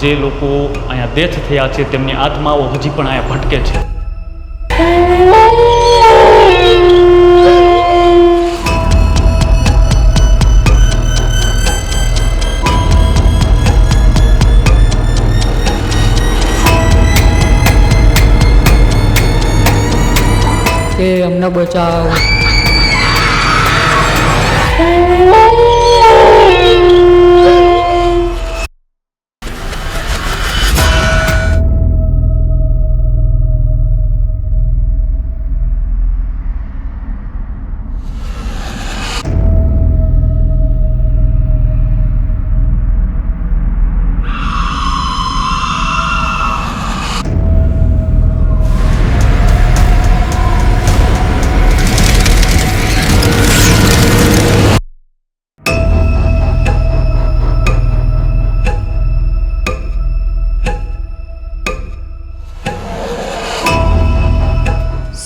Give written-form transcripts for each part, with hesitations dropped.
જે લોકો અહીંયા ડેથ થયા છે તેમની આત્માઓ હજી પણ અહીંયા ભટકે છે. કે અમને બચાવ.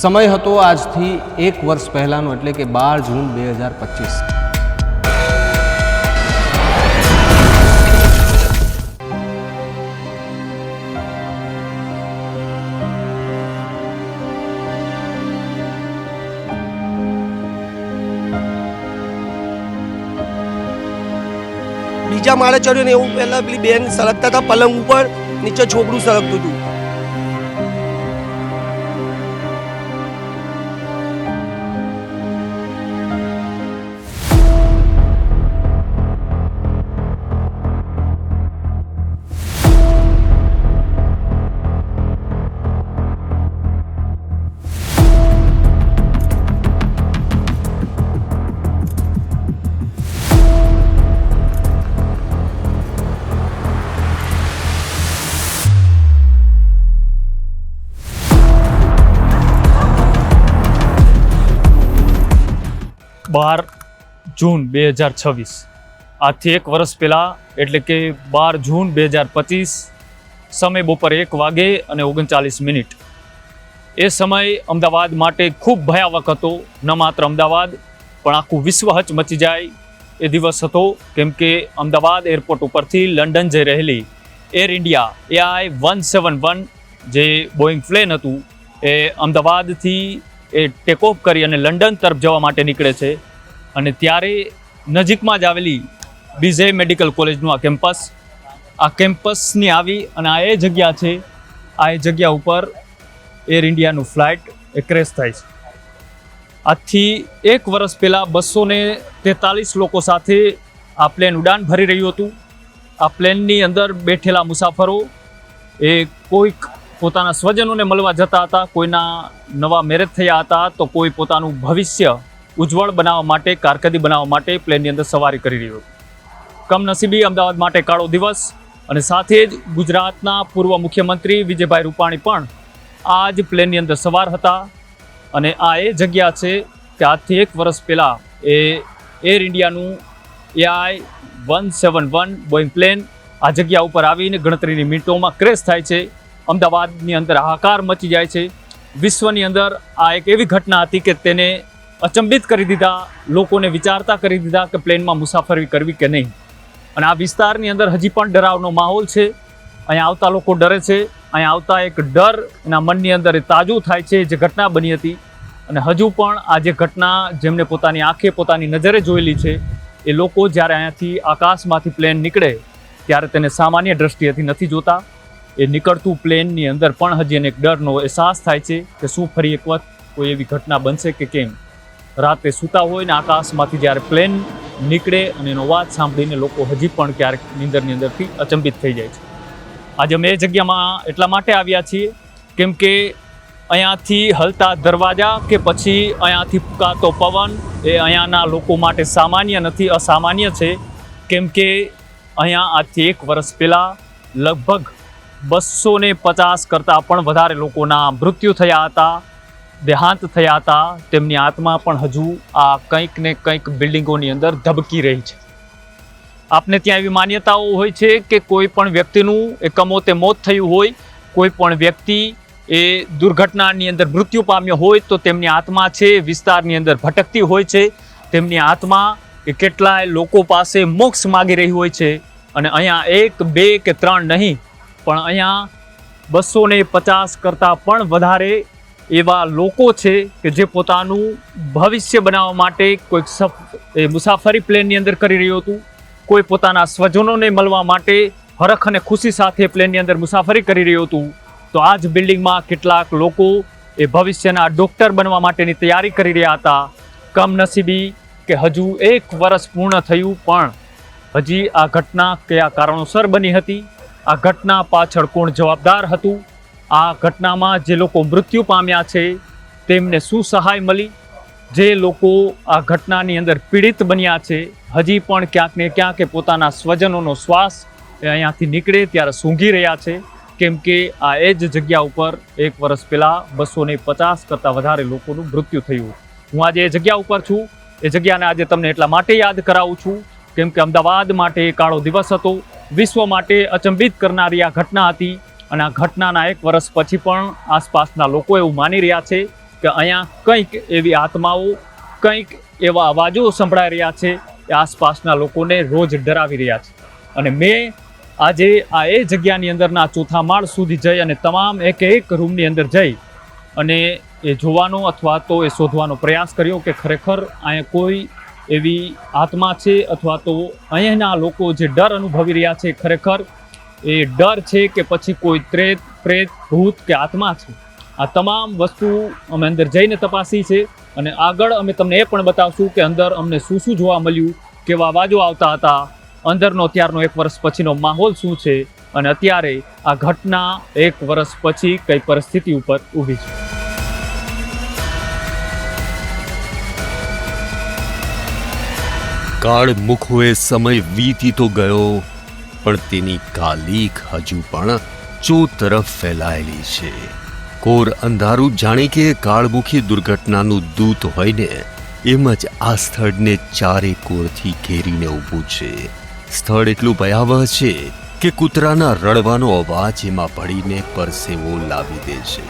સમય હતો આજથી 1 વર્ષ પહેલાંનો, એટલે કે 12 જૂન 2025. બીજા માળે ચડ્યો ને એવું પહેલા પેલી બેન સળગતા હતા પલંગ ઉપર, નીચે છોકરું સળગતું હતું. બાર જૂન 2026 આજથી 1 વર્ષ પહેલાં, એટલે કે 12 જૂન 2025, સમય બપોરે 1 વાગે અને 39 મિનિટ. એ સમય અમદાવાદ માટે ખૂબ ભયાવક હતો. ન માત્ર અમદાવાદ પણ આખું વિશ્વ હચમચી જાય એ દિવસ હતો, કેમ કે અમદાવાદ એરપોર્ટ ઉપરથી લંડન જઈ રહેલી એર ઇન્ડિયા AI-171 જે બોઈંગ પ્લેન હતું એ અમદાવાદથી એ ટેક ઓફ કરી અને લંડન તરફ જવા માટે નીકળે છે. અને ત્યારે નજીકમાં જ આવેલી BJ મેડિકલ કોલેજનું આ કેમ્પસની આવી અને આ એ જગ્યા છે. આ એ જગ્યા ઉપર એર ઇન્ડિયાનું ફ્લાઇટ એ ક્રેશ થાય છે. આજથી 1 વર્ષ પહેલાં 243 લોકો સાથે આ પ્લેન ઉડાન ભરી રહ્યું હતું. આ પ્લેનની અંદર બેઠેલા મુસાફરો એ કોઈક પોતાના સ્વજનોને મળવા જતા હતા, કોઈના નવા મેરેજ થયા હતા, તો કોઈ પોતાનું ભવિષ્ય ઉજ્જવળ બનાવવા માટે, કારકિર્દી બનાવવા માટે પ્લેનની અંદર સવારી કરી રહ્યું હતું. કમનસીબી અમદાવાદ માટે કાળો દિવસ. અને સાથે જ ગુજરાતના પૂર્વ મુખ્યમંત્રી વિજયભાઈ રૂપાણી પણ આ જ પ્લેનની અંદર સવાર હતા. અને આ એ જગ્યા છે કે આજથી 1 વર્ષ પહેલાં એ એર ઇન્ડિયાનું AI-171 બોઈંગ પ્લેન આ જગ્યા ઉપર આવીને ગણતરીની મિનિટોમાં ક્રેશ થાય છે. અમદાવાદની અંદર હાહાકાર મચી જાય છે. વિશ્વની અંદર આ એક એવી ઘટના હતી કે તેને અચંબિત કરી દીધા, લોકોને વિચારતા કરી દીધા કે પ્લેનમાં મુસાફરી કરવી કે નહીં. અને આ વિસ્તારની અંદર હજી પણ ડરાવનો માહોલ છે. અહીંયા આવતા લોકો ડરે છે. અહીંયા આવતા એક ડર એના મનની અંદર એ તાજું થાય છે, જે ઘટના બની હતી. અને હજુ પણ આ જે ઘટના જેમને પોતાની આંખે, પોતાની નજરે જોયેલી છે, એ લોકો જ્યારે અહીંયાથી આકાશમાંથી પ્લેન નીકળે ત્યારે તેને સામાન્ય દ્રષ્ટિએથી નથી જોતા. એ નીકળતું પ્લેનની અંદર પણ હજી એને એક ડરનો અહેસાસ થાય છે કે શું ફરી એક વખત કોઈ એવી ઘટના બનશે કે કેમ. રાતે સૂતા હોય ને આકાશમાંથી જ્યારે પ્લેન નીકળે અને એનો અવાજ સાંભળીને લોકો હજી પણ ક્યારેક નીંદરની અંદરથી અચંબિત થઈ જાય છે. આજે અમે એ જગ્યામાં એટલા માટે આવ્યા છીએ કેમ કે અહીંયાથી હલતા દરવાજા કે પછી અહીંયાથી ફૂંકાતો પવન એ અહીંયાના લોકો માટે સામાન્ય નથી, અસામાન્ય છે. કેમ કે અહીંયા આજથી 1 વર્ષ પહેલાં લગભગ 250 કરતાં પણ વધારે લોકોના મૃત્યુ થયા હતા, દેહાંત થયા હતા. તેમની આત્મા પણ હજુ આ કંઈક ને કંઈક બિલ્ડિંગોની અંદર ધબકી રહી છે. આપને ત્યાં એવી માન્યતાઓ હોય છે કે કોઈ પણ વ્યક્તિનું એ કમોતે મોત થયું હોય, કોઈ પણ વ્યક્તિ એ દુર્ઘટનાની અંદર મૃત્યુ પામ્યો હોય તો તેમની આત્મા છે વિસ્તારની અંદર ભટકતી હોય છે. તેમની આત્મા એ કેટલાય લોકો પાસે મોક્ષ માગી રહી હોય છે. અને અહીંયા 1, 2 કે 3 નહીં, પણ અહીંયા 250 કરતાં પણ વધારે એવા લોકો છે કે જે પોતાનું ભવિષ્ય બનાવવા માટે કોઈક મુસાફરી પ્લેનની અંદર કરી રહ્યું હતું, કોઈ પોતાના સ્વજનોને મળવા માટે હરખ અને ખુશી સાથે પ્લેનની અંદર મુસાફરી કરી રહ્યું હતું. તો આ જ બિલ્ડિંગમાં કેટલાક લોકો એ ભવિષ્યના ડૉક્ટર બનવા માટેની તૈયારી કરી રહ્યા હતા. કમનસીબી કે હજુ 1 વર્ષ પૂર્ણ થયું પણ હજી આ ઘટના કયા કારણોસર બની હતી, આ ઘટના પાછળ કોણ જવાબદાર હતું, આ ઘટનામાં જે લોકો મૃત્યુ પામ્યા છે તેમને શું સહાય મળી, જે લોકો આ ઘટનાની અંદર પીડિત બન્યા છે હજી પણ ક્યાંક ને ક્યાંક પોતાના સ્વજનોનો શ્વાસ એ અહીંયાથી નીકળે ત્યારે સૂંઘી રહ્યા છે. કેમ કે આ એ જ જગ્યા ઉપર 1 વર્ષ પહેલાં 250 કરતાં વધારે લોકોનું મૃત્યુ થયું. હું આજે એ જગ્યા ઉપર છું. એ જગ્યાને આજે તમને એટલા માટે યાદ કરાવું છું કેમ કે અમદાવાદ માટે કાળો દિવસ હતો, વિશ્વ માટે અચંબિત કરનારી આ ઘટના હતી. અને આ ઘટનાના 1 વર્ષ પછી પણ આસપાસના લોકો એવું માની રહ્યા છે કે અહીંયા કંઈક એવી આત્માઓ, કંઈક એવા અવાજો સંભળાઈ રહ્યા છે એ આસપાસના લોકોને રોજ ડરાવી રહ્યા છે. અને મેં આજે આ એ જગ્યાની અંદરના 4થા માળ સુધી જઈ અને તમામ એક રૂમની અંદર જઈ અને એ જોવાનો અથવા તો એ શોધવાનો પ્રયાસ કર્યો કે ખરેખર અહીંયા કોઈ એવી આત્મા છે અથવા તો અહીંના લોકો જે ડર અનુભવી રહ્યા છે ખરેખર એ ડર છે કે પછી કોઈ પ્રેત, ભૂત કે આત્મા છે. આ તમામ વસ્તુ અમે અંદર જઈને તપાસી છે અને આગળ અમે તમને એ પણ બતાવશું કે અંદર અમને શું શું જોવા મળ્યું, કેવા અવાજો આવતા હતા, અંદરનો ત્યારનો 1 વર્ષ પછીનો માહોલ શું છે અને અત્યારે આ ઘટના 1 વર્ષ પછી કઈ પરિસ્થિતિ ઉપર ઊભી છે. કાળમુખોએ સમય વીતી તો ગયો પણ તેની કાલીક હજુ પણ ચોતરફ ફેલાયેલી છે. કોર અંધારું જાણે કે કાળમુખી દુર્ઘટનાનું દૂત હોય ને એમ જ આ સ્થળને ચારે કોરથી ઘેરીને ઊભું છે. સ્થળ એટલું ભયાવહ છે કે કૂતરાના રડવાનો અવાજ એમાં પડીને પરસેવો લાવી દે છે.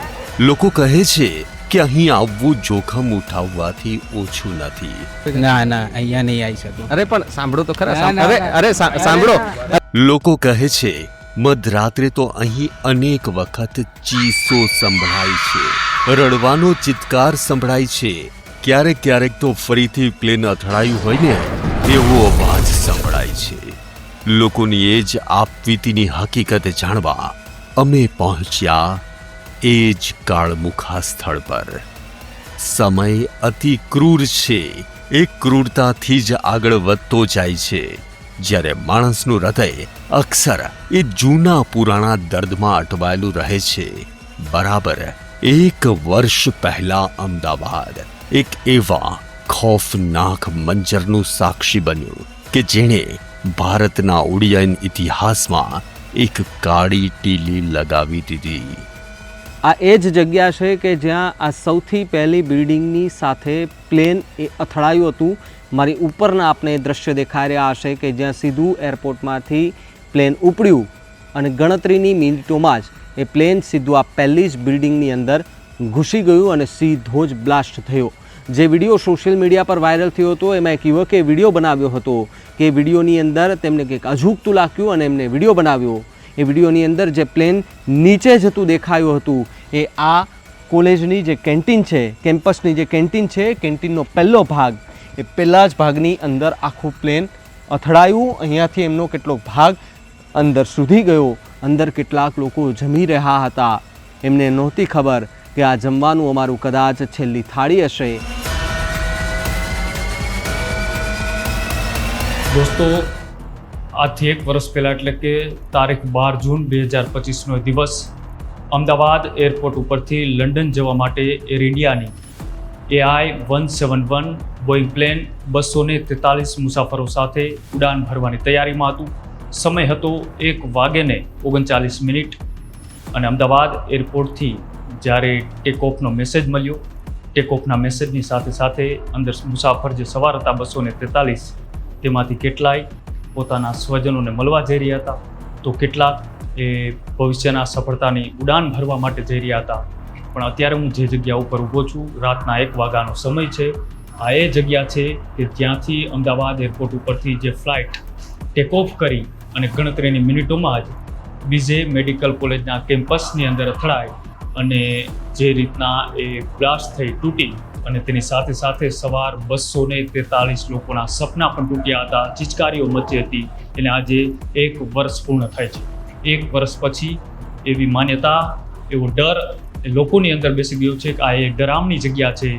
લોકો કહે છે કે અહીં આવવું જોખમ ઉઠાવવાથી ઓછું નથી. ના ના, અહીંયા નહીં આવી શકું. અરે પણ સાંભળો તો ખરા. અરે સાંભળો. લોકો કહે છે મધરાત્રે તો અહીં અનેક વખત ચીસો સંભળાય છે, રડવાનો ચિત્કાર સંભળાય છે. ક્યારેક ક્યારેક તો ફરીથી પ્લેન અથડાયું હોય ને એવો અવાજ સંભળાય છે. લોકોની એ જ આપવીતીની હકીકત જાણવા અમે પહોંચ્યા એ જ કાળમુખા સ્થળ પર. સમય અતિ ક્રૂર છે, એ ક્રૂરતાથી જ આગળ વધતો જાય છે. જ્યારે માણસનું હૃદય અક્ષર એ જૂના પુરાણા દર્દમાં અટવાયેલું રહે છે. બરાબર 1 વર્ષ પહેલા અમદાવાદ એક એવા ખૌફનાક મંજરનું સાક્ષી બન્યું કે જેણે ભારતના ઉડ્ડયન ઇતિહાસમાં એક કાળી ટીલી લગાવી દીધી. આ એ જ જગ્યા છે કે જ્યાં આ સૌથી પહેલી બિલ્ડિંગની સાથે પ્લેન એ અથડાયું હતું. મારી ઉપરના આપણે દ્રશ્ય દેખાઈ રહ્યા હશે કે જ્યાં સીધું એરપોર્ટમાંથી પ્લેન ઉપડ્યું અને ગણતરીની મિનિટોમાં જ એ પ્લેન સીધું આ પહેલી જ બિલ્ડિંગની અંદર ઘૂસી ગયું અને સીધો જ બ્લાસ્ટ થયો. જે વિડીયો સોશિયલ મીડિયા પર વાયરલ થયો હતો એમાં એક યુવકે વિડીયો બનાવ્યો હતો કે વિડીયોની અંદર તેમને કંઈક અજુગતું લાગ્યું અને એમને વિડીયો બનાવ્યો. એ વિડીયોની અંદર જે પ્લેન નીચે જતું દેખાયું હતું એ આ કોલેજની જે કેન્ટીન છે, કેમ્પસની જે કેન્ટીન છે, કેન્ટીનનો પહેલો ભાગ, એ પહેલા જ ભાગની અંદર આખું પ્લેન અથડાયું. અહીંયાથી એમનો કેટલોક ભાગ અંદર સુધી ગયો. અંદર કેટલાક લોકો જમી રહ્યા હતા. એમને નહોતી ખબર કે આ જમવાનું અમારું કદાચ છેલ્લી થાળી હશે. દોસ્તો, આજથી 1 વર્ષ પહેલાં એટલે કે તારીખ 12 જૂન 2025નો દિવસ અમદાવાદ એરપોર્ટ ઉપરથી લંડન જવા માટે એર ઇન્ડિયાની AI-171 બોઈંગ પ્લેન 243 મુસાફરો સાથે ઉડાન ભરવાની તૈયારીમાં હતું. સમય હતો 1:39 અને અમદાવાદ એરપોર્ટથી જ્યારે ટેક ઓફનો મેસેજ મળ્યો, ટેક ઓફના મેસેજની સાથે સાથે અંદર મુસાફર જે સવાર હતા 243 તેમાંથી કેટલાય પોતાના સ્વજનોને મળવા જઈ રહ્યા હતા, તો કેટલાક એ ભવિષ્યના સફળતાની ઉડાન ભરવા માટે જઈ રહ્યા હતા. પણ અત્યારે હું જે જગ્યા ઉપર ઊભો છું, રાતના 1 વાગ્યાનો સમય છે. આ એ જગ્યા છે કે જ્યાંથી અમદાવાદ એરપોર્ટ ઉપરથી જે ફ્લાઇટ ટેક ઓફ કરી અને ગણતરીની મિનિટોમાં જ બીજે મેડિકલ કોલેજના કેમ્પસની અંદર અથડાઈ અને જે રીતના એ બ્લાસ્ટ થઈ તૂટી અને તેની સાથે સાથે સવાર 243 લોકોના સપના પણ તૂટ્યા હતા, ચિચકારીઓ મચી હતી. એટલે આજે 1 વર્ષ પૂર્ણ થાય છે. 1 વર્ષ પછી એવી માન્યતા, એવો ડર એ લોકોની અંદર બેસી ગયો છે કે આ એક ડરામણી જગ્યા છે.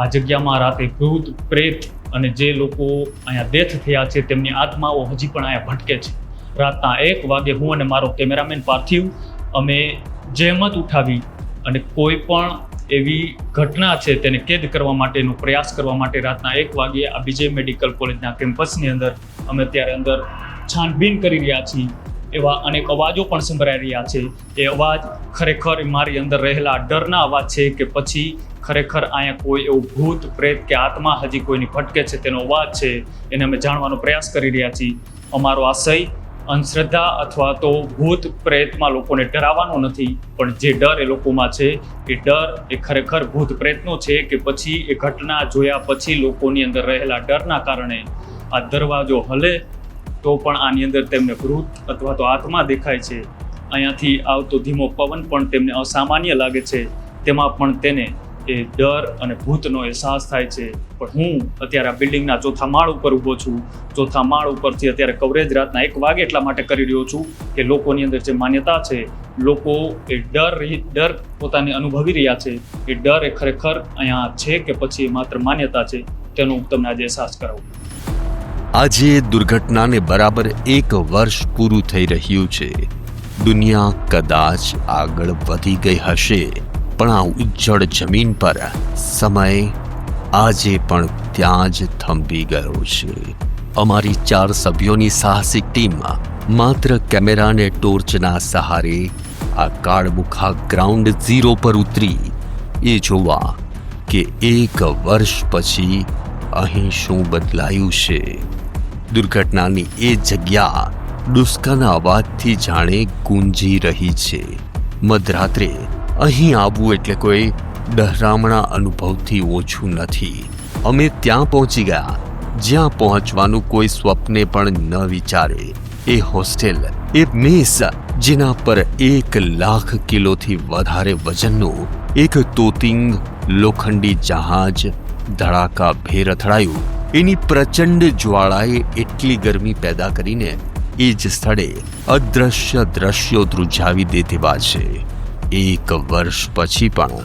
આ જગ્યામાં રાતે ભૂત પ્રેત અને જે લોકો અહીંયા ડેથ થયા છે તેમની આત્માઓ હજી પણ અહીંયા ભટકે છે. રાતના 1 વાગે હું અને મારો કેમેરામેન પાર્થિવ અમે જહેમત ઉઠાવી અને કોઈ પણ એવી ઘટના છે તેને કેદ કરવા માટેનો પ્રયાસ કરવા માટે રાતના 1 વાગે આ બીજે મેડિકલ કોલેજના કેમ્પસની અંદર અમે અત્યારે અંદર છાનબીન કરી રહ્યા છીએ. એવા અનેક અવાજો પણ સંભળાઈ રહ્યા છે. એ અવાજ ખરેખર મારી અંદર રહેલા ડરના અવાજ છે કે પછી ખરેખર અહીંયા કોઈ એવું ભૂત પ્રેત કે આત્મા હજી કોઈની ભટકે છે તેનો અવાજ છે, એને અમે જાણવાનો પ્રયાસ કરી રહ્યા છીએ. અમારો આશય અંધશ્રદ્ધા અથવા તો ભૂત પ્રેતમાં લોકોને ડરાવવાનો નથી, પણ જે ડર એ લોકોમાં છે એ ડર એ ખરેખર ભૂત પ્રેતનો છે કે પછી એ ઘટના જોયા પછી લોકોની અંદર રહેલા ડરના કારણે આ દરવાજો હલે તો પણ આની અંદર તેમને ભૂત અથવા તો આત્મા દેખાય છે. અહીંયાથી આવતો ધીમો પવન પણ તેમને અસામાન્ય લાગે છે, તેમાં પણ તેને એ ડર અને ભૂતનો અહેસાસ થાય છે. પણ હું અત્યારે આ બિલ્ડિંગના 4થા માળ ઉપર ઊભો છું. 4થા માળ ઉપરથી અત્યારે કવરેજ રાતના 1 વાગે એટલા માટે કરી રહ્યો છું કે લોકોની અંદર જે માન્યતા છે, લોકો એ ડર પોતાને અનુભવી રહ્યા છે. એ ડર એ ખરેખર અહીંયા છે કે પછી માત્ર માન્યતા છે, તેનો હું તમને આજે અહેસાસ કરાવું. આજે દુર્ઘટનાને બરાબર 1 વર્ષ પૂરું થઈ રહ્યું છે. દુનિયા કદાચ આગળ વધી ગઈ હશે, પણ આ ઉજ્જડ જમીન પર સમય આજે પણ ત્યાં જ થંભી ગયો છે. અમારી 4 સભ્યોની સાહસિક ટીમ માત્ર કેમેરા અને ટોર્ચના સહારે આ કાળમુખા ગ્રાઉન્ડ ઝીરો પર ઉતરી એ જોવા કે 1 વર્ષ પછી અહીં શું બદલાયું છે. દુર્ઘટનાની એ જગ્યા ડુસકાના અવાજથી જાણે ગુંજી રહી છે. મધરાત્રે અહીં આવવું એટલે કોઈ ડરામણા અનુભવથી ઓછું નથી. અમે ત્યાં પહોંચી ગયા જ્યાં પહોંચવાનું કોઈ સ્વપ્ને પણ ન વિચારે. એ હોસ્ટેલ, એ મેસ જેના પર 1 લાખ કિલોથી વધારે વજનનું એક તોતિંગ લોખંડી જહાજ ધડાકાભેર અથડાયું. એની પ્રચંડ જ્વાળાએ એટલી ગરમી પેદા કરીને એ જ સ્થળે અદ્રશ્ય દ્રશ્યો ધ્રુજાવી દે તેવા છે. 1 વર્ષ પછી પણ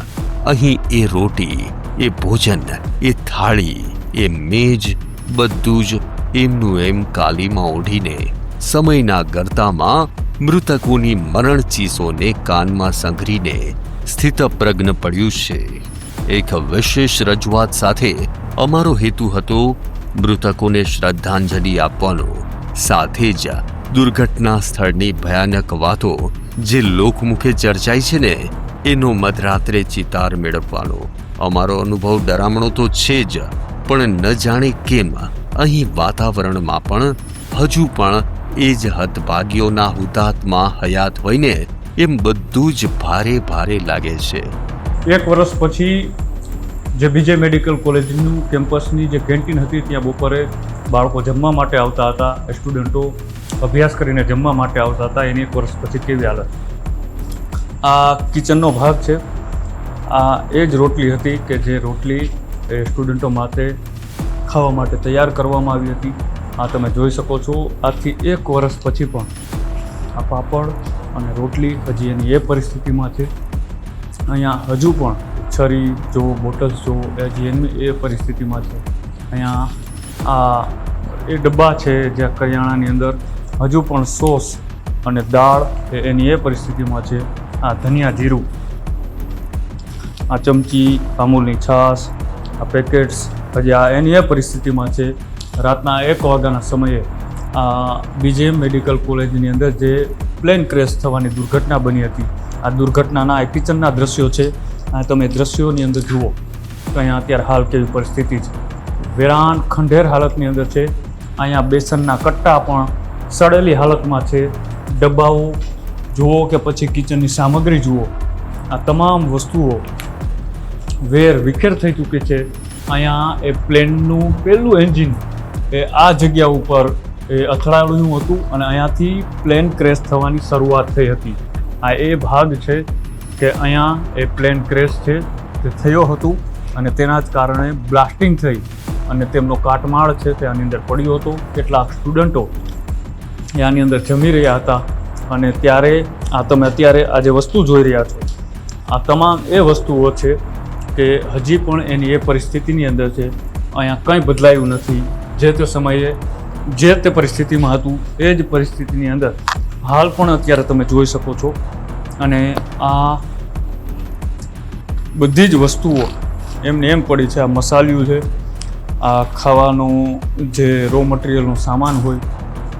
અહીં એ રોટી, એ ભોજન, એ થાળી, એ મેજ બધું જ એમનું એમ કાલીમાં ઓઢીને સમયના ગરતામાં મૃતકોની મરણ ચીસોને કાનમાં સંઘરીને સ્થિતપ્રજ્ઞ પડ્યું છે. એક વિશેષ રજૂઆત સાથે અમારો હેતુ હતો મૃતકોને શ્રદ્ધાંજલિ આપવાનો, સાથે જ દુર્ઘટના સ્થળની ભયાનક વાતો જે લોકમુખે ચર્ચાઈ છે ને એનો મધરાત્રે ચિતાર મેળવવાનો. અમારો અનુભવ ડરામણો તો છે જ, પણ ન જાણે કેમ અહીં વાતાવરણમાં પણ હજુ પણ એ જ હતભાગીઓના હુતાત્મા હયાત હોય ને એમ બધું જ ભારે ભારે લાગે છે. 1 વર્ષ પછી જે બીજે મેડિકલ કોલેજનું કેમ્પસની જે કેન્ટીન હતી ત્યાં બપોરે બાળકો જમવા માટે આવતા હતા, સ્ટુડન્ટો અભ્યાસ કરીને જમવા માટે આવતા હતા. એની 1 વર્ષ પછી કેવી હાલત. આ કિચનનો ભાગ છે. આ એ જ રોટલી હતી કે જે રોટલી એ સ્ટુડન્ટો માટે ખાવા માટે તૈયાર કરવામાં આવી હતી. આ તમે જોઈ શકો છો. આજથી 1 વર્ષ પછી પણ આ પાપડ અને રોટલી હજી એની એ પરિસ્થિતિમાં છે. અહીંયા હજુ પણ છરી જો, બોટલ્સ જો, હજી એની એ પરિસ્થિતિમાં છે. અહીંયા આ એ ડબ્બા છે જ્યાં કરિયાણાની અંદર હજુ પણ સોસ અને દાળ એની એ પરિસ્થિતિમાં છે. આ ધનિયા જીરું, આ ચમચી, અમૂલની છાશ, આ પેકેટ્સ હજી આ એની એ પરિસ્થિતિમાં છે. રાતના 1 વાગ્યાના સમયે આ બીજે મેડિકલ કોલેજની અંદર જે પ્લેન ક્રેશ થવાની દુર્ઘટના બની હતી, આ દુર્ઘટનાના આ કિચનના દ્રશ્યો છે. આ તમે દ્રશ્યોની અંદર જુઓ તો અહીંયા અત્યારે હાલ કેવી પરિસ્થિતિ છે. વેરાન ખંડેર હાલતની અંદર છે. અહીંયા બેસનના કટ્ટા પણ સડેલી હાલતમાં છે. ડબ્બાઓ જુઓ કે પછી કિચનની સામગ્રી જુઓ, આ તમામ વસ્તુઓ વેર વિખેર થઈ ચૂકી છે. અહીંયા એ પ્લેનનું પહેલું એન્જિન એ આ જગ્યા ઉપર એ અથડાયું હતું અને અહીંયાથી પ્લેન ક્રેશ થવાની શરૂઆત થઈ હતી. આ એ ભાગ છે કે અહીંયા એ પ્લેન ક્રેશ છે તે થયો હતું અને તેના જ કારણે બ્લાસ્ટિંગ થઈ અને તેમનો કાટમાળ છે તે આની અંદર પડ્યો હતો. કેટલાક સ્ટુડન્ટો એ આની અંદર જમી રહ્યા હતા અને ત્યારે આ તમે અત્યારે આ જે વસ્તુ જોઈ રહ્યા છો આ તમામ એ વસ્તુઓ છે કે હજી પણ એની એ પરિસ્થિતિની અંદર છે. અહીંયા કંઈ બદલાયું નથી. જે તે સમયે જે તે પરિસ્થિતિમાં હતું એ જ પરિસ્થિતિની અંદર હાલ પણ અત્યારે તમે જોઈ શકો છો. અને આ બધી જ વસ્તુઓ એમને એમ પડી છે. આ મસાલિયું છે, આ ખાવાનું જે રો મટીરિયલનો સામાન હોય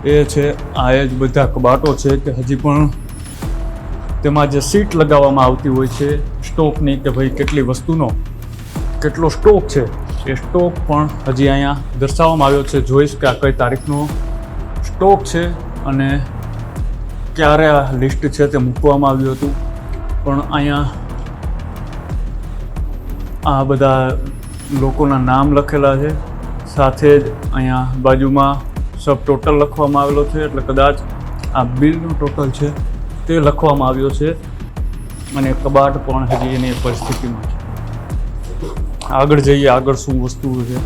એ છે, આ એ જ બધા કબાટો છે કે હજી પણ તેમાં જે સીટ લગાવવામાં આવતી હોય છે સ્ટોકની કે ભાઈ કેટલી વસ્તુનો કેટલો સ્ટોક છે એ સ્ટોક પણ હજી અહીંયા દર્શાવવામાં આવ્યો છે. જોઈશ કે આ કઈ તારીખનો સ્ટોક છે અને ક્યારે આ લિસ્ટ છે તે મૂકવામાં આવ્યું હતું. પણ અહીંયા આ બધા લોકોના નામ લખેલા છે. સાથે જ અહીંયા બાજુમાં સબ ટોટલ લખવામાં આવેલો છે. એટલે કદાચ આ બિલનો ટોટલ છે તે લખવામાં આવ્યો છે. અને કબાટ પણ હજી એની પરિસ્થિતિમાં છે. આગળ જઈએ, આગળ શું વસ્તુઓ છે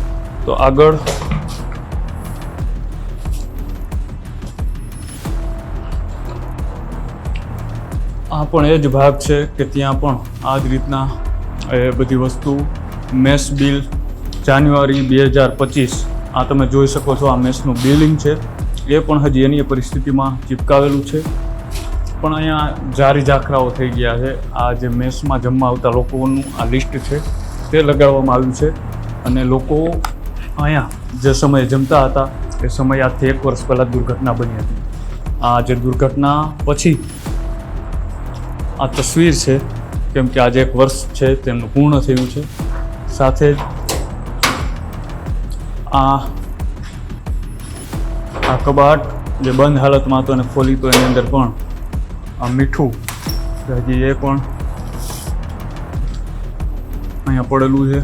તો આગળ આ પણ એ જ ભાગ છે કે ત્યાં પણ આ જ રીતના એ બધી વસ્તુ મેસ બિલ જાન્યુઆરી 2025 આ તમે જોઈ શકો છો. આ મેસનું બિલિંગ છે એ પણ હજી એની પરિસ્થિતિમાં ચિપકાવેલું છે. પણ અહીંયા જારી ઝાખરાઓ થઈ ગયા છે. આ જે મેસમાં જમવા આવતા લોકોનું આ લિસ્ટ છે તે લગાડવામાં આવ્યું છે. અને લોકો અહીંયા જે સમયે જમતા હતા એ સમયે આજથી 1 વર્ષ પહેલાં દુર્ઘટના બની હતી. આ જે દુર્ઘટના પછી આ તસવીર છે કેમ કે આજે 1 વર્ષ છે તેમનું પૂર્ણ થયું છે. સાથે જ આ કબાટ જે બંધ હાલતમાં હતો અને ખોલી તો એની અંદર પણ આ મીઠું હજી એ પણ અહીંયા પડેલું છે.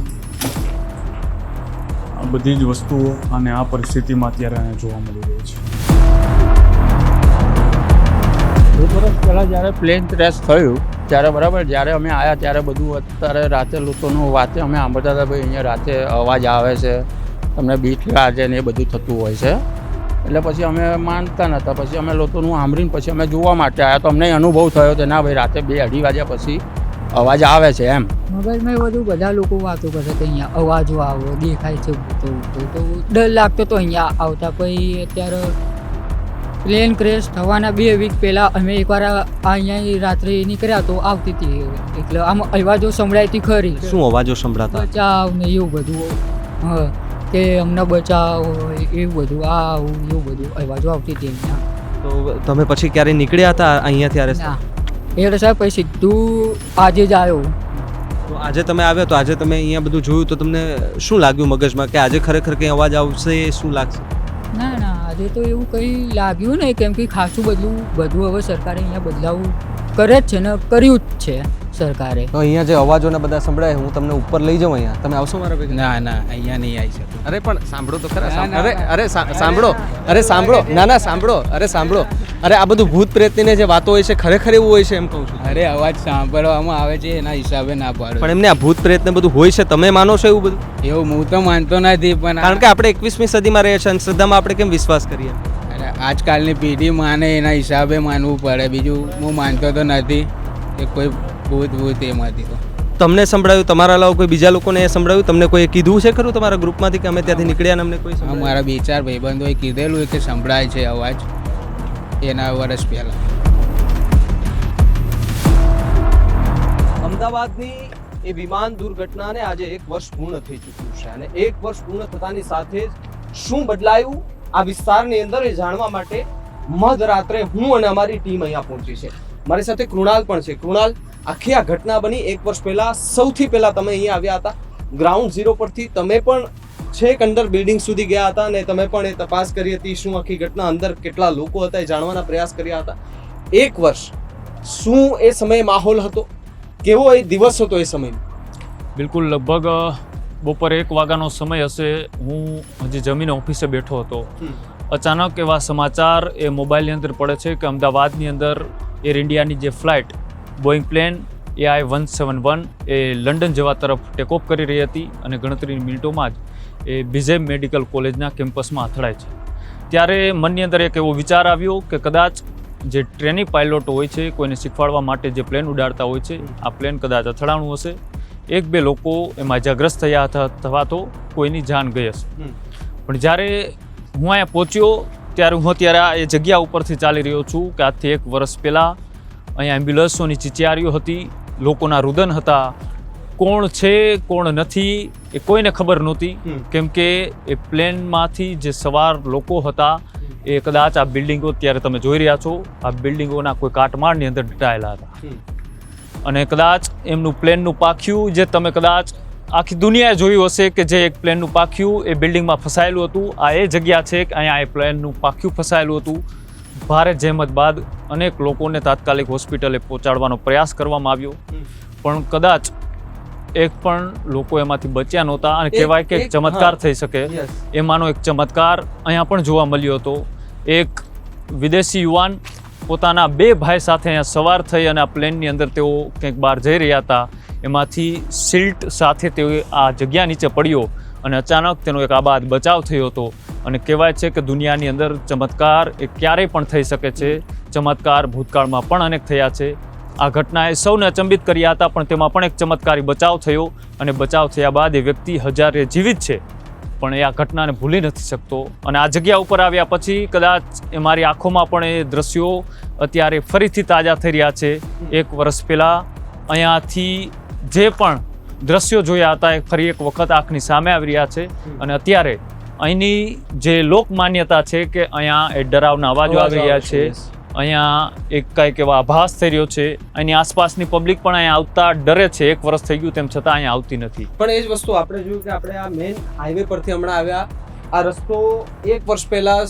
આ બધી જ વસ્તુઓ અને આ પરિસ્થિતિમાં અત્યારે અહીંયા જોવા મળી રહી છે. 2 વર્ષ પહેલાં જ્યારે પ્લેન ક્રેશ થયું ત્યારે બરાબર જ્યારે અમે આવ્યા ત્યારે બધું અત્યારે રાતે લોકોનું વાતે અમે સાંભળતા હતા ભાઈ અહીંયા રાતે અવાજ આવે છે, તમને બીક લાગે ને એ બધું થતું હોય છે. એટલે પછી અમે માનતા નહોતા. પછી અમે લોકોનું સાંભળીને પછી અમે જોવા માટે આવ્યા તો અમને અનુભવ થયો કે ના ભાઈ રાતે 2-2:30 વાગ્યા પછી અવાજ આવે છે એમ. મગજમાં બધું બધા લોકો વાતો કરે કે અહીંયા અવાજો આવો દેખાય છે તો ડર લાગતો તો અહીંયા આવતા. પછી અત્યારે પ્લેન ક્રેશ થવાના 2 વીક પહેલાં અમે એકવાર અહીંયા રાત્રે નીકળ્યા તો આવતી હતી. એટલે આમ અવાજો સંભળાય હતી ખરી. શું અવાજો સંભળાતા? બચાવ ને એવું બધું. હા કે અમને બચાવ એવું બધું આવું એવું બધું અવાજો આવતી હતી અહીંયા. તો તમે પછી ક્યારે નીકળ્યા હતા અહીંયા ત્યારે? ના એટલે સાહેબ પછી સીધું આજે જ આવ્યો. તો આજે તમે આવ્યા તો આજે તમે અહીંયા બધું જોયું તો તમને શું લાગ્યું મગજમાં કે આજે ખરેખર કંઈ અવાજ આવશે? શું લાગશે? ના ના આજે તો એવું કંઈ લાગ્યું નહીં કેમ કે ખાસું બધું હવે સરકારે અહીંયા બદલાવ કરે જ છે ને કર્યું જ છે સરકારે. તો અહીંયા જે અવાજોને બધા સંભળાય હું તમને ઉપર લઈ જાઉં અહીંયા. તમે આવશો મારા ભેગા? ના ના અહીંયા નહીં આવી શકું. અરે પણ સાંભળો તો ખરા. સાંભળો. અરે સાંભળો. ના સાંભળો. અરે સાંભળો. અરે આ બધું ભૂત પ્રેતની જે વાતો હોય છે ખરેખર એવું હોય છે એમ કહું છું. અરે અવાજ સાંભળવામાં આવે છે એના હિસાબે ના પાડો. પણ એમને આ ભૂત પ્રેત ને બધું હોય છે તમે માનો છો એવું બધું? એવું હું તો માનતો નથી પણ કારણ કે આપણે 21મી સદીમાં રહીએ છીએ અને શ્રદ્ધામાં આપણે કેમ વિશ્વાસ કરીએ? અરે આજકાલની પેઢી માને એના હિસાબે માનવું પડે. બીજું હું માનતો તો નથી કે કોઈ ભૂત એમાંથી. તો તમને સંભળાયું? તમારા અલાવા કોઈ બીજા લોકોને એ સંભળાયું? તમને કોઈ કીધું છે ખરું તમારા ગ્રુપમાંથી કે અમે ત્યાંથી નીકળ્યા ને અમને કોઈ સંભળાયું? મારા 2-4 ભાઈબંધોએ કીધેલું કે સંભળાય છે અવાજ એના વર્ષ પહેલાં. અમદાવાદની એ વિમાન દુર્ઘટનાને આજે 1 વર્ષ પૂર્ણ થઈ ચૂક્યું છે અને 1 વર્ષ પૂર્ણ થતાની સાથે જ શું બદલાયું આ વિસ્તારની અંદર એ જાણવા માટે મધરાત્રે હું અને અમારી ટીમ અહીંયા પહોંચી છે. મારી સાથે કૃણાલ પણ છે. કૃણાલ, આખી આ ઘટના બની 1 વર્ષ પહેલા. સૌથી પહેલા તમે અહીંયા આવ્યા હતા ગ્રાઉન્ડ ઝીરો પરથી. તમે પણ છેક અંદર બિલ્ડિંગ સુધી ગયા હતા અને તમે પણ એ તપાસ કરી હતી શું આખી ઘટના અંદર કેટલા લોકો હતા એ જાણવાના પ્રયાસ કર્યા હતા. 1 વર્ષ શું એ સમયે માહોલ હતો? કેવો એ દિવસ હતો એ સમયનો? બિલકુલ લગભગ બપોરે 1 વાગ્યાનો સમય હશે. હું હજી જમીને ઓફિસે બેઠો હતો અચાનક એવા સમાચાર એ મોબાઈલની અંદર પડે છે કે અમદાવાદની અંદર એર ઇન્ડિયાની જે ફ્લાઇટ બોઈંગ પ્લેન AI-171 એ લંડન જવા તરફ ટેકઓફ કરી રહી હતી અને ગણતરીની મિનિટોમાં જ એ BJM મેડિકલ કોલેજના કેમ્પસમાં અથડાય છે. ત્યારે મનની અંદર એક એવો વિચાર આવ્યો કે કદાચ જે ટ્રેનિંગ પાયલોટ હોય છે, કોઈને શીખવાડવા માટે જે પ્લેન ઉડાડતા હોય છે, આ પ્લેન કદાચ અથડાણું હશે. 1-2 લોકો એમાં ઇજાગ્રસ્ત થયા હતા અથવા તો કોઈની જાન ગઈ હશે. પણ જ્યારે હું અહીંયા પહોંચ્યો ત્યારે હું અત્યારે એ જગ્યા ઉપરથી ચાલી રહ્યો છું કે આજથી 1 વર્ષ પહેલાં અહીંયા એમ્બ્યુલન્સોની ચીચિયારીઓ હતી, લોકોના રુદન હતા. કોણ છે કોણ નથી એ કોઈને ખબર નહોતી, કેમ કે એ પ્લેનમાંથી જે સવાર લોકો હતા એ કદાચ આ બિલ્ડિંગો અત્યારે તમે જોઈ રહ્યા છો, આ બિલ્ડિંગોના કોઈ કાટમાળની અંદર દટાયેલા હતા. અને કદાચ એમનું પ્લેનનું પાખ્યું જે તમે કદાચ આખી દુનિયાએ જોયું હશે કે જે એક પ્લેનનું પાખ્યું એ બિલ્ડિંગમાં ફસાયેલું હતું. આ એ જગ્યા છે કે અહીંયા એ પ્લેનનું પાખ્યું ફસાયેલું હતું. ભારે જહેમત બાદ અનેક લોકોને તાત્કાલિક હોસ્પિટલે પહોંચાડવાનો પ્રયાસ કરવામાં આવ્યો, પણ કદાચ એક પણ લોકો એમાંથી બચ્યા નહોતા. અને કહેવાય કે એક ચમત્કાર થઈ શકે, એમાંનો એક ચમત્કાર અહીંયા પણ જોવા મળ્યો હતો. એક વિદેશી યુવાન પોતાના 2 ભાઈ સાથે અહીંયા સવાર થઈ અને આ પ્લેનની અંદર તેઓ કંઈક બહાર જઈ રહ્યા હતા. એમાંથી સિલ્ટ સાથે તેઓ આ જગ્યા નીચે પડ્યો અને અચાનક તેનો એક આબાદ બચાવ થયો હતો. અને કહેવાય છે કે દુનિયાની અંદર ચમત્કાર એ ક્યારેય પણ થઈ શકે છે. ચમત્કાર ભૂતકાળમાં પણ અનેક થયા છે. આ ઘટનાએ સૌને અચંબિત કર્યા હતા, પણ તેમાં પણ એક ચમત્કારી બચાવ થયો અને બચાવ થયા બાદ એ વ્યક્તિ હજારે જીવિત છે, પણ એ આ ઘટનાને ભૂલી નથી શકતો. અને આ જગ્યા ઉપર આવ્યા પછી કદાચ એ મારી આંખોમાં પણ એ દ્રશ્યો અત્યારે ફરીથી તાજા થઈ રહ્યા છે. 1 વર્ષ પહેલાં અહીંયાથી જે પણ દ્રશ્યો જોયા હતા એ ફરી એક વખત આંખની સામે આવી રહ્યા છે. અને અત્યારે અહીંની જે લોકમાન્યતા છે કે અહીંયા એ ડરાવના અવાજો આવી રહ્યા છે, અહીંયા એક કંઈક એવા આભાસ થઈ રહ્યો છે. અહીંની આસપાસની પબ્લિક પણ અહીંયા આવતા ડરે છે. 1 વર્ષ થઈ ગયું તેમ છતાં અહીંયા આવતી નથી. પણ એ જ વસ્તુ આપણે જોયું કે આપણે આ મેઇન હાઈવે પરથી હમણાં આવ્યા, આ રસ્તો 1 વર્ષ પહેલા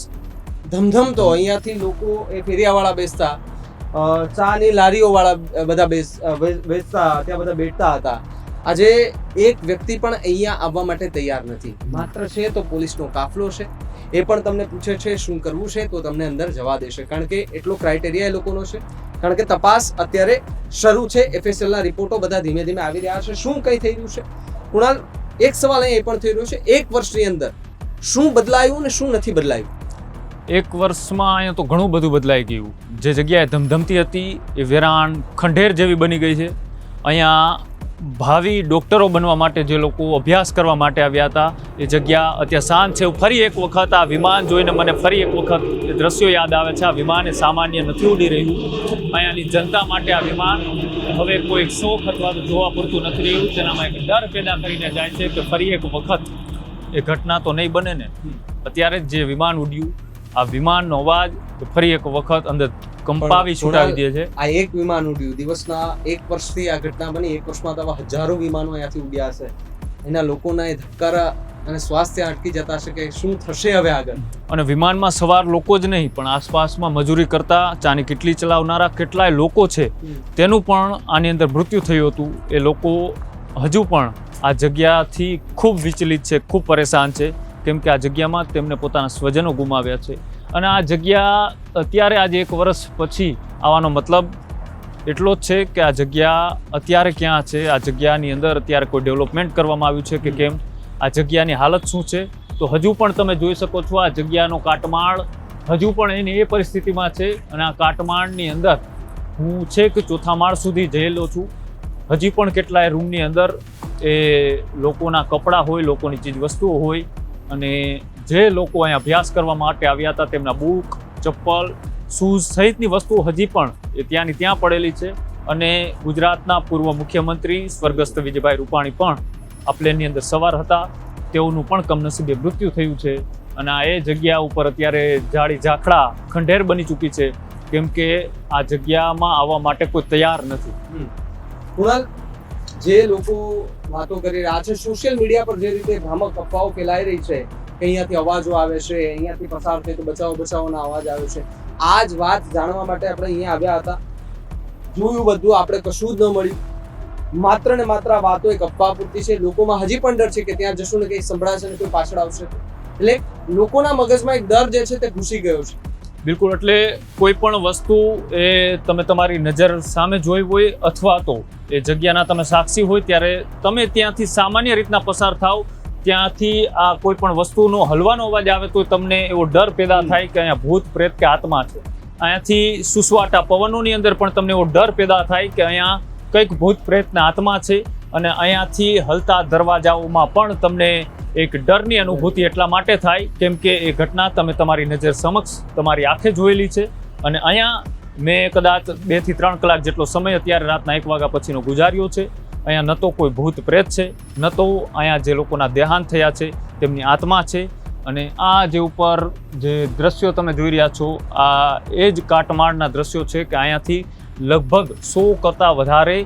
ધમધમતો, અહીંયાથી લોકો એ ફેરિયાવાળા બેસતા, ચાની લારીઓવાળા બધા બેસતા, ત્યાં બધા બેઠતા હતા. આજે એક વ્યક્તિ પણ અહીંયા આવવા માટે તૈયાર નથી. માત્ર છે તો પોલીસનો કાફલો છે, એ પણ તમને પૂછે છે શું કરવું છે તો તમને અંદર જવા દેશે, કારણ કે એટલો ક્રાઇટેરિયા એ લોકોનો છે. કારણ કે તપાસ અત્યારે શરૂ છે, FSLના રિપોર્ટો બધા ધીમે ધીમે આવી રહ્યા છે. શું કંઈ થઈ રહ્યું છે કુણાલ? એક સવાલ અહીં એ પણ થઈ રહ્યો છે, 1 વર્ષની અંદર શું બદલાયું ને શું નથી બદલાયું? 1 વર્ષમાં અહીંયા તો ઘણું બધું બદલાઈ ગયું. જે જગ્યાએ ધમધમતી હતી એ વેરાન ખંડેર જેવી બની ગઈ છે. અહીંયા ભાવિ ડૉક્ટરો બનવા માટે જે લોકો અભ્યાસ કરવા માટે આવ્યા હતા એ જગ્યા અત્યારે શાંત છે. ફરી એક વખત આ વિમાન જોઈને મને ફરી એક વખત એ દ્રશ્યો યાદ આવે છે. આ વિમાન એ સામાન્ય નથી ઉડી રહ્યું. અહીંયાની જનતા માટે આ વિમાન હવે કોઈ શોખ અથવા તો જોવા પૂરતું નથી રહ્યું. તેનામાં એક ડર પેદા કરીને જાય છે કે ફરી એક વખત એ ઘટના તો નહીં બને ને. અત્યારે જ જે વિમાન ઉડ્યું, આ વિમાનનો અવાજ ફરી એક વખત અંદર કંપાવી છૂટાવી દે છે. આ એક વિમાન ઉડ્યું, દિવસના 1 વર્ષથી આ ઘટના બની. 1 વર્ષમાં તો હજારો વિમાનો અહીંયાથી ઉડ્યા હશે. એના લોકોના એ ધબકારા અને સ્વાસ્થ્ય અટકી જતા હશે કે શું થશે હવે આગળ. અને વિમાનમાં સવાર લોકો જ નહીં, પણ આસપાસમાં મજૂરી કરતા, ચાની કેટલી ચલાવનારા કેટલાય લોકો છે, તેનું પણ આની અંદર મૃત્યુ થયું હતું. એ લોકો હજુ પણ આ જગ્યાથી ખૂબ વિચલિત છે, ખૂબ પરેશાન છે, કેમ કે આ જગ્યામાં તેમને પોતાના સ્વજનો ગુમાવ્યા છે. અને આ જગ્યા અત્યારે આજે 1 વર્ષ પછી આવવાનો મતલબ એટલો જ છે કે આ જગ્યા અત્યારે ક્યાં છે, આ જગ્યાની અંદર અત્યારે કોઈ ડેવલપમેન્ટ કરવામાં આવ્યું છે કે કેમ, આ જગ્યાની હાલત શું છે. તો હજુ પણ તમે જોઈ શકો છો આ જગ્યાનો કાટમાળ હજુ પણ એની એ પરિસ્થિતિમાં છે. અને આ કાટમાળની અંદર હું છેક 4થા માળ સુધી જયેલો છું. હજી પણ કેટલાય રૂમની અંદર એ લોકોના કપડાં હોય, લોકોની ચીજ વસ્તુઓ હોય, અને જે લોકો અહીંયા અભ્યાસ કરવા માટે આવ્યા હતા તેમના બુક, ચપ્પલ, શૂઝ સહિતની વસ્તુઓ હજી પણ એ ત્યાંની ત્યાં પડેલી છે. અને ગુજરાતના પૂર્વ મુખ્યમંત્રી સ્વર્ગસ્થ વિજયભાઈ રૂપાણી પણ આ પ્લેનની અંદર સવાર હતા. તેઓનું પણ કમનસીબે મૃત્યુ થયું છે. અને આ એ જગ્યા ઉપર અત્યારે ઝાડી ઝાખડા ખંડેર બની ચૂકી છે, કેમ કે આ જગ્યામાં આવવા માટે કોઈ તૈયાર નથી. કુણાલ, જે લોકો વાતો કરી રહ્યા છે, સોશિયલ મીડિયા પર જે રીતે ભ્રામક અફવાઓ ફેલાઈ રહી છે કે અહીંયાથી અવાજો આવે છે, અહીંયાથી પસાર થઈ તો બચાવોના અવાજ આવે છે, આ જ વાત જાણવા માટે આપણે અહીંયા આવ્યા હતા. જોયું બધું, આપણે કશું જ ન મળ્યું. માત્ર ને માત્ર આ વાતો એક અફવા પૂરતી છે. લોકોમાં હજી પણ ડર છે કે ત્યાં જશું ને કંઈ સંભળાશે ને કોઈ પાછળ આવશે. એટલે લોકોના મગજમાં એક ડર જે છે તે ઘૂસી ગયો છે. બિલકુલ, એટલે કોઈ પણ વસ્તુ એ તમે તમારી નજર સામે જોઈ હોય અથવા તો એ જગ્યાના તમે સાક્ષી હોય ત્યારે તમે ત્યાંથી સામાન્ય રીતના પસાર થાવ, ત્યાંથી આ કોઈ પણ વસ્તુનો હલવાનો અવાજ આવે તો તમને એવો ડર પેદા થાય કે અહીંયા ભૂત પ્રેત કે આત્મા છે. અહીંયાથી સુસવાટા પવનોની અંદર પણ તમને એવો ડર પેદા થાય કે અહીંયા કંઈક ભૂત પ્રેતના આત્મા છે. અને અહીંયાથી હલતા દરવાજાઓમાં પણ તમને એક ડરની અનુભૂતિ એટલા માટે થાય કેમ કે એ ઘટના તમે તમારી નજર સમક્ષ તમારી આંખે જોયેલી છે. અને અહીંયા મેં કદાચ 2 થી 3 કલાક જેટલો સમય અત્યારે રાતના 1 વાગ્યા પછીનો ગુજાર્યો છે. અહીંયા ન તો કોઈ ભૂત પ્રેત છે, ન તો અહીંયા જે લોકોના દેહાંત થયા છે તેમની આત્મા છે. અને આ જે ઉપર જે દ્રશ્યો તમે જોઈ રહ્યા છો આ એ જ કાટમાળના દ્રશ્યો છે કે અહીંયાથી લગભગ 100 કરતાં વધારે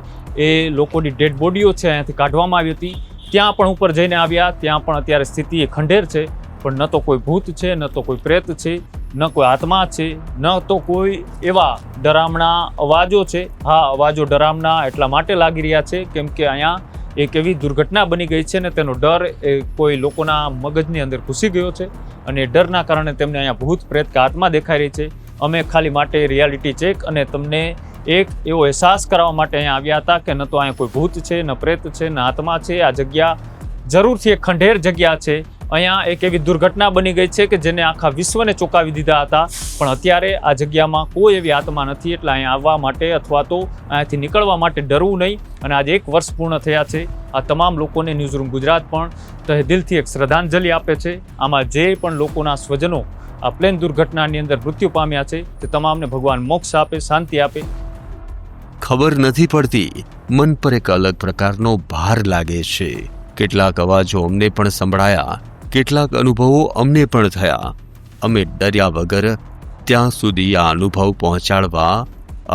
એ લોકોની ડેડ બોડીઓ છે અહીંયાથી કાઢવામાં આવી હતી. ત્યાં પણ ઉપર જઈને આવ્યા, ત્યાં પણ અત્યારે સ્થિતિ એ ખંડેર છે. પણ ન તો કોઈ ભૂત છે, ન તો કોઈ પ્રેત છે, ન કોઈ આત્મા છે, ન તો કોઈ એવા ડરામણા અવાજો છે. હા, અવાજો ડરામણા એટલા માટે લાગી રહ્યા છે કેમ કે અહીંયા એક એવી દુર્ઘટના બની ગઈ છે ને તેનો ડર એ કોઈ લોકોના મગજની અંદર ઘૂસી ગયો છે. અને એ ડરના કારણે તેમને અહીંયા ભૂત પ્રેત કે આત્મા દેખાઈ રહી છે. અમે ખાલી માટે રિયાલિટી ચેક અને તમને એક એવો અહેસાસ કરાવવા માટે અહીંયા આવ્યા હતા કે ન તો અહીંયા કોઈ ભૂત છે, ન પ્રેત છે, ન આત્મા છે. આ જગ્યા જરૂરથી એક ખંડેર જગ્યા છે. અહીંયા એક એવી દુર્ઘટના બની ગઈ છે કે જેને આખા વિશ્વને ચોંકાવી દીધા હતા. પણ અત્યારે આ જગ્યામાં કોઈ એવી આત્મા નથી. એટલે અહીંયા આવવા માટે અથવા તો અહીંયાથી નીકળવા માટે ડરવું નહીં. અને આજે 1 વર્ષ પૂર્ણ થયા છે. આ તમામ લોકોને ન્યૂઝરૂમ ગુજરાત પણ તહેદિલથી એક શ્રદ્ધાંજલિ આપે છે. આમાં જે પણ લોકોના સ્વજનો આ પ્લેન દુર્ઘટનાની અંદર મૃત્યુ પામ્યા છે તે તમામને ભગવાન મોક્ષ આપે, શાંતિ આપે. ખબર નથી પડતી, મન પર એક અલગ પ્રકારનો ભાર લાગે છે. કેટલાક અવાજો અમને પણ સંભળાયા, કેટલાક અનુભવો અમને પણ થયા. અમે ડર્યા વગર ત્યાં સુધી આ અનુભવ પહોંચાડવા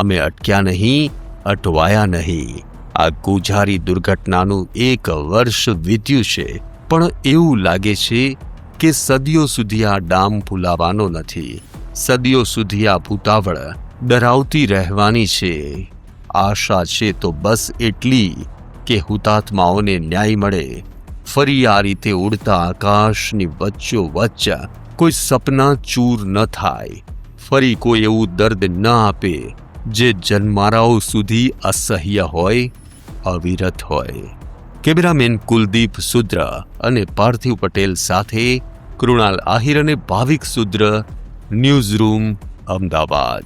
અમે અટક્યા નહીં, અટવાયા નહીં. આ ગુજારી દુર્ઘટનાનું 1 વર્ષ વીત્યું છે, પણ એવું લાગે છે કે સદીઓ સુધી આ ડામ ફૂલાવાનો નથી. સદીઓ સુધી આ ભૂતાવળ ડરાવતી રહેવાની છે. આશા છે તો બસ એટલી કે હુતાત્માઓને ન્યાય મળે. ફરી આ રીતે ઉડતા આકાશની વચ્ચોવચ્ચ કોઈ સપના ચૂર ન થાય. ફરી કોઈ એવું દર્દ ન આપે જે જન્મારાઓ સુધી અસહ્ય હોય, અવિરત હોય. કેમેરામેન કુલદીપ સુદ્ર અને પાર્થિવ પટેલ સાથે કૃણાલ આહિર અને ભાવિક સુદ્ર, ન્યૂઝરૂમ અમદાવાદ.